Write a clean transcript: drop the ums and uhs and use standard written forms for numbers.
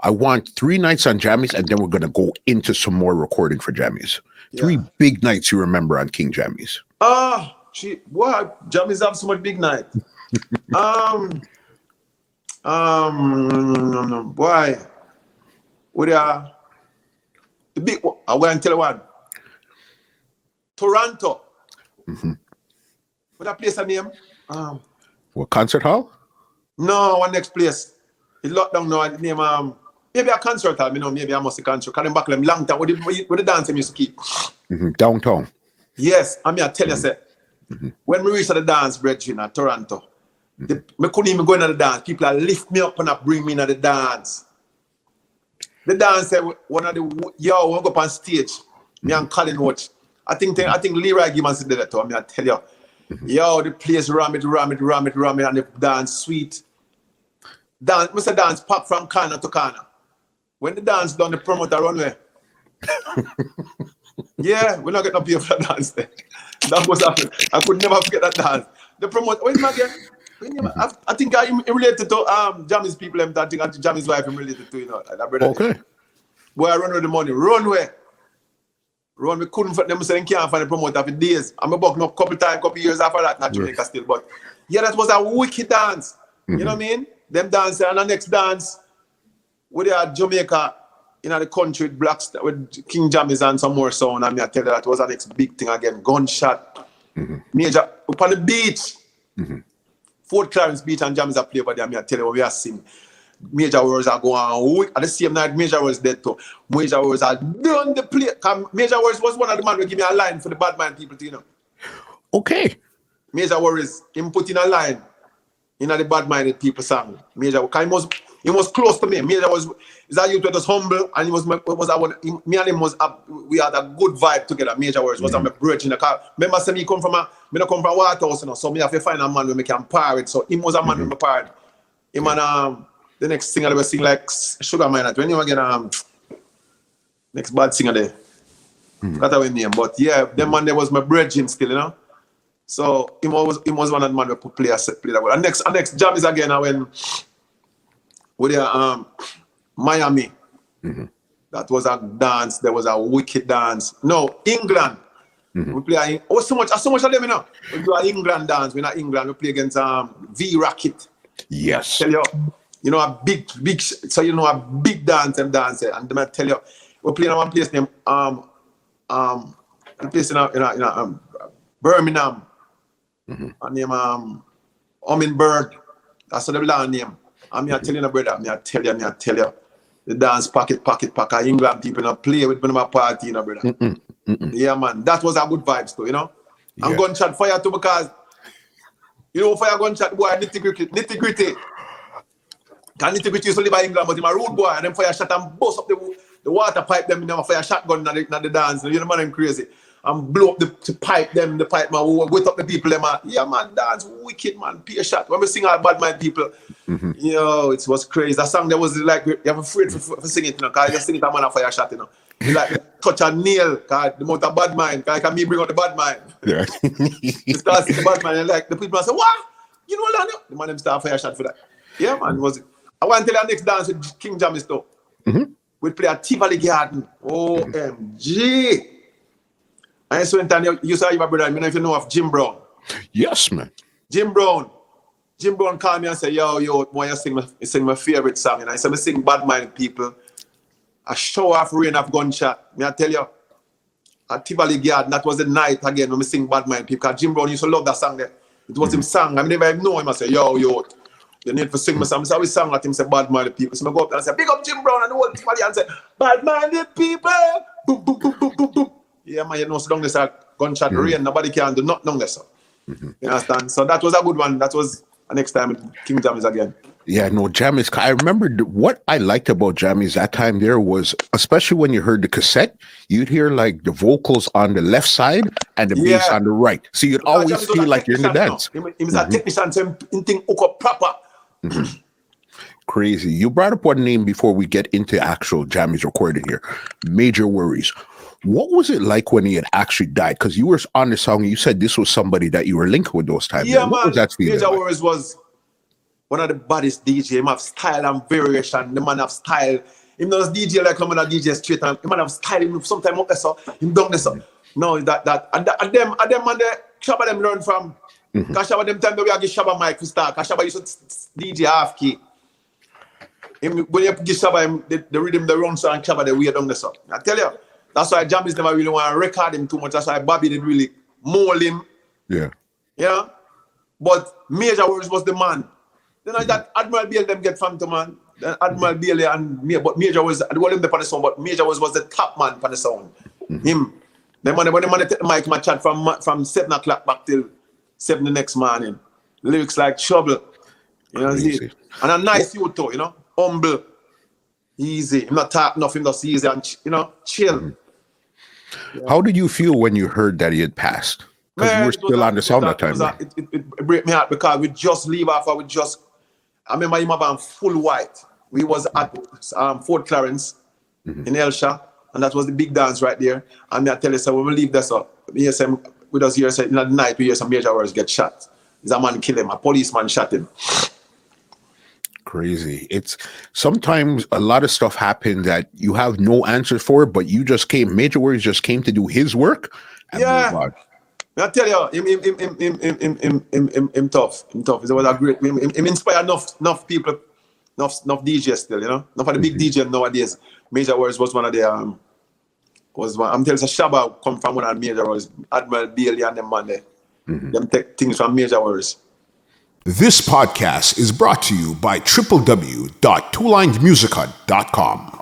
I want 3 nights on Jammies, and then we're going to go into some more recording for Jammies. Yeah. 3 big nights you remember on King Jammies. Jammies have so much big night. Boy, with the big one, I want to tell you one. Toronto. What that place a name? What, concert hall? No, one next place. It's locked down now. Name maybe a concert hall. Maybe I must a concert. Cause them back them long time. What the dance them used to keep? Downtown. Yes, I tell you, say, when we reach the dance, brethren, at Toronto, I couldn't even go into the dance. People are lift me up and bring me into the dance. The dance, one of the we go up on stage. Me and Colin watch. I think Leroy Gibbons did that to me. I tell you, the place ram it, and the dance sweet. Mr. Dance pop from corner to corner. When the dance done, the promoter run away. Yeah, we're not getting up here for that dance. That was happening. I could never forget that dance. The promoter, wait a minute again. I think I'm related to Jammies people. I think Jammies wife I'm related to, that brother. Okay. Boy, I run with the money. Run where? Run, we couldn't find them, so they can't find the promoter for days. I'm about a couple years after that, not Jamaica still. But yeah, that was a wicked dance. You know what I mean? Them dancing, and the next dance, we are Jamaica in the country with King Jammies and some more sound. And I tell you that was the next big thing again. Gunshot. Major up on the beach. Fort Clarence Beach and Jammies are play over there. I tell you what we are seeing. Major Words are going on. At the same night, Major Words dead too. Major Words are done the play. Major Words was one of the man who give me a line for the bad mind people to, Okay. Major Words, him put in a line in the bad minded people song. Major, he was close to me. Major was a youth that was humble, and me and him we had a good vibe together. Major Words was on my bridge in the car. Remember, say me come from Waterhouse, so me have to find a man where me can par it. So him was a man who me parred. Him and the next singer they were sing like Sugar Minot. When you get next bad singer there. That's our name. But yeah, the man there was my bridging still, So he was one of the man who play that well. And next job is again when with Miami. That was a dance. There was a wicked dance. No, England. We play so much of them, We do an England dance. We're not England. We play against V Racket. Yes. Tell you, a big so a big dance and dance. And then I tell you, we're playing one place named a place in Birmingham. And name Hummingbird. That's the land name. And me telling you, brother, me tell you, the dance packet. England people not play with my party, brother. Yeah, man, that was a good vibes too, And gunshot fire too, because fire gunshot boy nitty gritty. Can nitty gritty used to live in England, but he's a rude boy, and them fire shot and bust up the water pipe them, fire shotgun in the dance. Man, them crazy. And blow up the pipe man, wake up the people, them. Yeah, man, dance wicked, man, pure shot. When we sing all bad mind people, it was crazy. That song, there was like, you have afraid for singing it, because you sing it, a man a fire shot, You like touch a nail, because the amount of bad mind, because can me bring out the bad mind. Yeah. You start seeing the bad mind, and like, the people say, what? Lando? The man them start fire shot for that. Yeah, man, I want to tell you next dance with King Jammies though. We play at Tivoli Garden. OMG. I saw you saw your brother. I mean, if you know of Jim Brown. Yes, man. Jim Brown called me and said, yo, why you sing my favorite song? And I said, I sing Bad Mind People. A show off rain of gunshot. May I tell you, at Tivoli Garden, that was the night again when we sing Bad Mind People. Because Jim Brown used to love that song there. It was him song. I never know him. I say, yo, you need to sing my song. So we sang at him, say Bad Minded People. So I go up there and say, big up Jim Brown and the whole Tivoli and say, Bad Minded People. Boom, boom, boom, boom, boom, boom. Yeah, man, so long as a gunshot rain, nobody can do nothing less. You understand? So that was a good one. That was the next time with King Jammies again. Yeah, no, Jammies. I remember what I liked about Jammies that time there was, especially when you heard the cassette, you'd hear like the vocals on the left side and the bass on the right. So you'd always feel like you're in the dance. He was a technician, so he think hook up proper. Crazy. You brought up one name before we get into actual Jammies recording here. Major Worries. What was it like when he had actually died? Because you were on the song and you said this was somebody that you were linked with those times. Yeah, what was that feeling? Major Worries was one of the baddest DJ. Him have style and variation. The man have style. Him not DJ like I'm a DJ straight, and him man have style. Him sometimes up this up, him down this up. No, that and them man the Shabba them learn from. Cause Shabba them time we give Shabba mic to start. Cause Shabba used to DJ half key. Him when you give Shabba him the rhythm the run so and Shabba the way down this up. I tell you, that's why Jammies never really want to record him too much. That's why Bobby didn't really mold him. Yeah. Yeah. But Major Words was the man. You know that Admiral Bailey them get from to man. Then Admiral Bailey and me, but Major was I want him the sound, but Major was the top man for the sound. Him. Then when the man take the mic, my chat from 7 o'clock back till 7 the next morning. Lyrics like trouble. You know see? And a nice youth too, you know, humble, easy. Him not talk nothing, just easy and chill. Yeah. How did you feel when you heard that he had passed? Because you were still on the sound that time. It break me heart because we just leave off. I remember him having full white. We was at Fort Clarence in Elsha, and that was the big dance right there. And I tell you, so when we leave this up, we hear some with us here, say in the night we hear some Major Words get shot. There's a man kill him, a policeman shot him. Crazy. It's sometimes a lot of stuff happened that you have no answers for, but you just came. Major Words just came to do his work. And move on. I tell you, him tough. It was a great. Him inspired enough people, enough DJs still. You know, enough of the big DJs nowadays. Major Words was one of the I'm telling you, Shabba come from one of the Major Words. Admiral Bailey and them man there. Them take things from Major Words. This podcast is brought to you by www.twolinesmusichut.com.